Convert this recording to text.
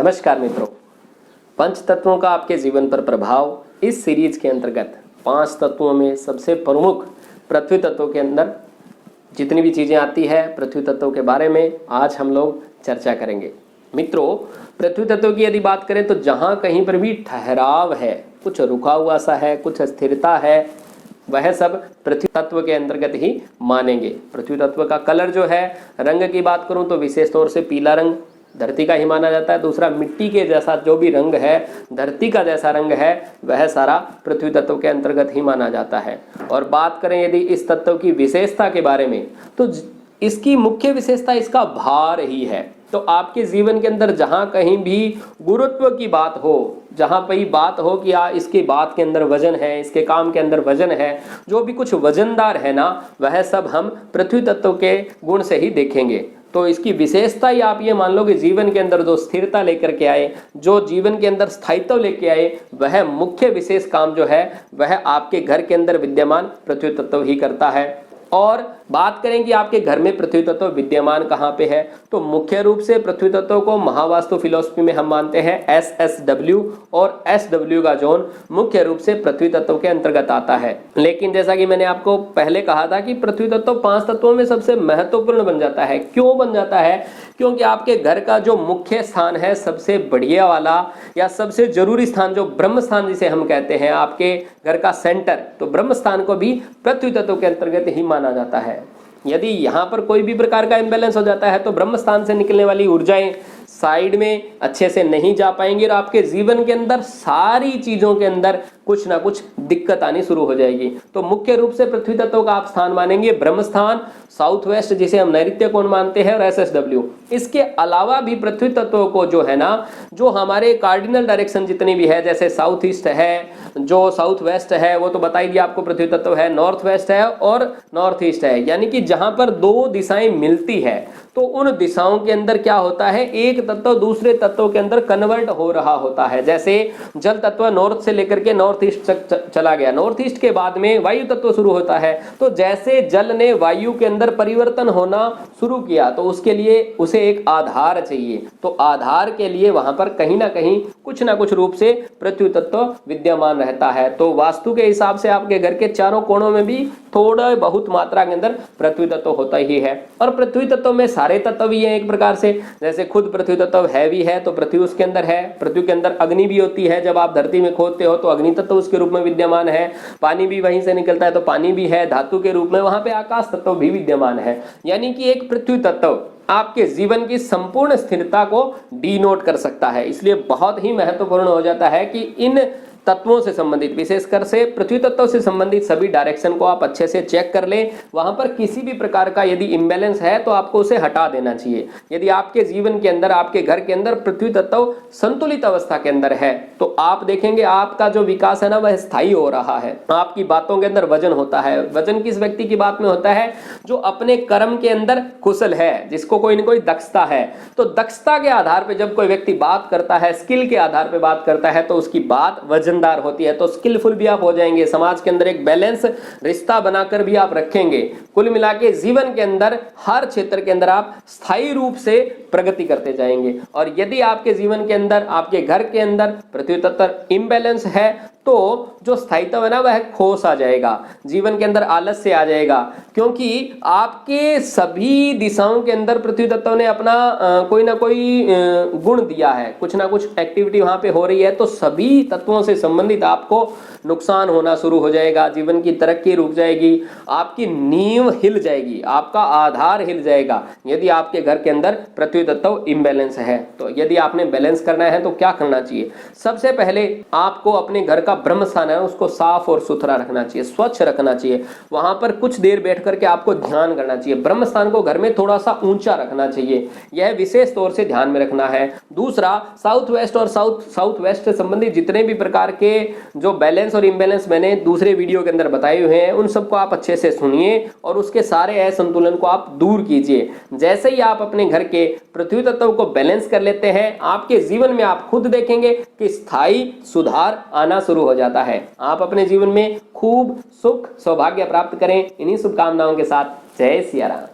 नमस्कार मित्रों, पंच तत्वों का आपके जीवन पर प्रभाव इस सीरीज के अंतर्गत 5 तत्वों में सबसे प्रमुख पृथ्वी तत्व के अंदर जितनी भी चीज़ें आती है पृथ्वी तत्व के बारे में आज हम लोग चर्चा करेंगे। मित्रों, पृथ्वी तत्व की यदि बात करें तो जहाँ कहीं पर भी ठहराव है, कुछ रुका हुआ सा है, कुछ अस्थिरता है, वह सब पृथ्वी तत्व के अंतर्गत ही मानेंगे। पृथ्वी तत्व का कलर जो है, रंग की बात करूं तो विशेष तौर से पीला रंग धरती का ही माना जाता है। दूसरा, मिट्टी के जैसा जो भी रंग है, धरती का जैसा रंग है, वह सारा पृथ्वी तत्व के अंतर्गत ही माना जाता है। और बात करें यदि इस तत्व की विशेषता के बारे में तो इसकी मुख्य विशेषता इसका भार ही है। तो आपके जीवन के अंदर जहां कहीं भी गुरुत्व की बात हो, जहां पर ही बात हो कि इसके बात के अंदर वजन है, इसके काम के अंदर वजन है, जो भी कुछ वजनदार है ना, वह सब हम पृथ्वी तत्व के गुण से ही देखेंगे। तो इसकी विशेषता ही आप ये मान लो कि जीवन के अंदर जो स्थिरता लेकर के आए, जो जीवन के अंदर स्थायित्व लेके आए, वह मुख्य विशेष काम जो है वह आपके घर के अंदर विद्यमान पृथ्वी तत्व ही करता है। और बात करें कि आपके घर में पृथ्वी तत्व विद्यमान कहाँ पे है, तो मुख्य रूप से पृथ्वी तत्व को महावास्तु फिलॉसफी में हम मानते हैं SSW, और SW का जोन मुख्य रूप से पृथ्वी तत्व के अंतर्गत आता है। लेकिन जैसा कि मैंने आपको पहले कहा था कि पृथ्वी तत्व 5 तत्वों में सबसे महत्वपूर्ण बन जाता है। क्यों बन जाता है? क्योंकि आपके घर का जो मुख्य स्थान है, सबसे बढ़िया वाला या सबसे जरूरी स्थान, जो ब्रह्म स्थान जिसे हम कहते हैं, आपके घर का सेंटर, तो ब्रह्म स्थान को भी पृथ्वी तत्व के अंतर्गत ही माना जाता है। यदि यहाँ पर कोई भी प्रकार का इम्बैलेंस हो जाता है तो ब्रह्म स्थान से निकलने वाली ऊर्जाएं साइड में अच्छे से नहीं जा पाएंगी और आपके जीवन के अंदर सारी चीजों के अंदर कुछ ना कुछ दिक्कत आनी शुरू हो जाएगी। तो मुख्य रूप से पृथ्वी तत्व का आप स्थान मानेंगे ब्रह्म स्थान, साउथ वेस्ट जिसे हम नैऋत्य कोण मानते हैं, और SSW। इसके अलावा भी पृथ्वी तत्व को जो है ना, जो हमारे कार्डिनल डायरेक्शन जितनी भी है, जैसे साउथ ईस्ट है, जो साउथ वेस्ट है, वो तो बता ही दिया आपको पृथ्वी तत्व है, नॉर्थ वेस्ट है और नॉर्थ ईस्ट है, यानी कि जहां पर 2 दिशाएं मिलती है तो उन दिशाओं के अंदर क्या होता है, एक तत्व दूसरे तत्व के अंदर कन्वर्ट हो रहा होता है। जैसे जल तत्व नॉर्थ से लेकर के नॉर्थ ईस्ट तक चला गया, नॉर्थ ईस्ट के बाद में वायु तत्व शुरू होता है, तो जैसे जल ने वायु के अंदर परिवर्तन होना शुरू किया तो उसके लिए उसे एक आधार चाहिए। तो आधार के लिए वहां पर कहीं ना कहीं कुछ ना कुछ रूप से पृथ्वी तत्व विद्यमान रहता है। तो वास्तु के हिसाब से आपके घर के चारों कोणों में भी थोड़ा बहुत मात्रा के अंदर पृथ्वी तत्व होता ही है। और पृथ्वी तत्व में सारे तत्व ही हैं एक प्रकार से। जैसे खुद पृथ्वी तत्व हैवी है तो पृथ्वी उसके अंदर है, पृथ्वी के अंदर अग्नि भी होती है, जब आप धरती में खोदते हो तो अग्नि तत्व उसके रूप में विद्यमान है, पानी भी वहीं से निकलता है तो पानी भी है, धातु के रूप में वहां पे आकाश तत्व भी विद्यमान है। यानी कि एक पृथ्वी तत्व आपके जीवन की संपूर्ण स्थिरता को डिनोट कर सकता है। इसलिए बहुत ही महत्वपूर्ण हो जाता है कि इन तत्वों से संबंधित, विशेषकर से पृथ्वी तत्व से संबंधित सभी डायरेक्शन को आप अच्छे से चेक कर लें। वहां पर किसी भी प्रकार का यदि इम्बैलेंस है तो आपको उसे हटा देना चाहिए। यदि आपके जीवन के अंदर, आपके घर के अंदर पृथ्वी तत्व संतुलित अवस्था के अंदर है तो आप देखेंगे आपका जो विकास है ना, वह स्थायी हो रहा है। आपकी बातों के अंदर वजन होता है। वजन किस व्यक्ति की बात में होता है? जो अपने कर्म के अंदर कुशल है, जिसको कोई न कोई दक्षता है। तो दक्षता के आधार पर जब कोई व्यक्ति बात करता है, स्किल के आधार पर बात करता है, तो उसकी बात वजनदार होती है। तो स्किलफुल भी आप हो जाएंगे, समाज के अंदर एक बैलेंस रिश्ता बनाकर भी आप रखेंगे। कुल मिला के जीवन के अंदर हर क्षेत्र के अंदर आप स्थायी रूप से प्रगति करते जाएंगे। और यदि आपके जीवन के अंदर, आपके घर के अंदर पृथ्वी तत्व इम्बैलेंस है तो जो स्थायित्व है ना, वह खोस आ जाएगा, जीवन के अंदर आलस्य आ जाएगा। क्योंकि आपके सभी दिशाओं के अंदर पृथ्वी तत्व ने अपना कोई ना कोई गुण दिया है, कुछ ना कुछ एक्टिविटी वहां पे हो रही है, तो सभी तत्वों से संबंधित आपको नुकसान होना शुरू हो जाएगा, जीवन की तरक्की रुक जाएगी, आपकी नींव हिल जाएगी, आपका आधार हिल जाएगा यदि आपके घर के अंदर पृथ्वी तत्व इम्बैलेंस है। तो यदि आपने बैलेंस करना है तो क्या करना चाहिए? सबसे पहले आपको अपने घर का ब्रह्म स्थान है उसको साफ और सुथरा रखना चाहिए, स्वच्छ रखना चाहिए। वहां पर कुछ देर बैठ करके आपको ध्यान करना चाहिए। ब्रह्म स्थान को घर में थोड़ा सा ऊंचा रखना चाहिए, यह विशेष तौर से ध्यान में रखना है। दूसरा, साउथ वेस्ट और साउथ वेस्ट से संबंधित जितने भी प्रकार के जो बैलेंस और इम्बैलेंस मैंने दूसरे वीडियो के अंदर बताए हुए हैं, उन सबको आप अच्छे से सुनिए और उसके सारे असंतुलन को आप दूर कीजिए। जैसे ही आप अपने घर के पृथ्वी तत्व को बैलेंस कर लेते हैं, आपके जीवन में आप खुद देखेंगे कि स्थायी सुधार आना शुरू हो जाता है। आप अपने जीवन में खूब सुख सौभाग्य प्राप्त करें। इन्हीं शुभकामनाओं के साथ जय सिया राम।